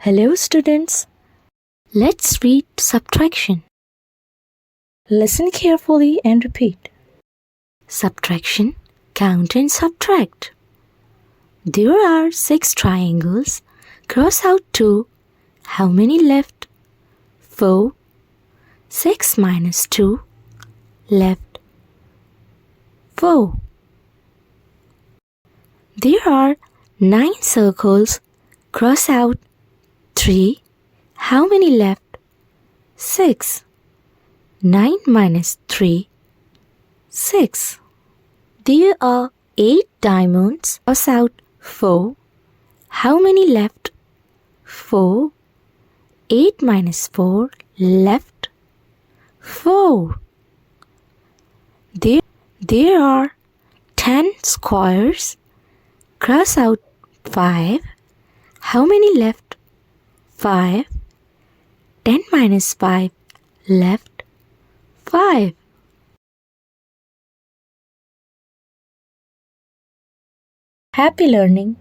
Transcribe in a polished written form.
Hello students, let's read subtraction. Listen carefully and repeat. Subtraction, count and subtract. There are 6 triangles. Cross out 2. How many left? 4. 6 minus 2 left 4. There are 9 circles. Cross out 3. How many left? 6. 9 minus 3 6. There are 8 diamonds. Cross out 4. How many left? 4. 8 minus 4 left 4. There are 10 squares. Cross out 5. How many left? 5. 10 minus 5 left 5. Happy learning!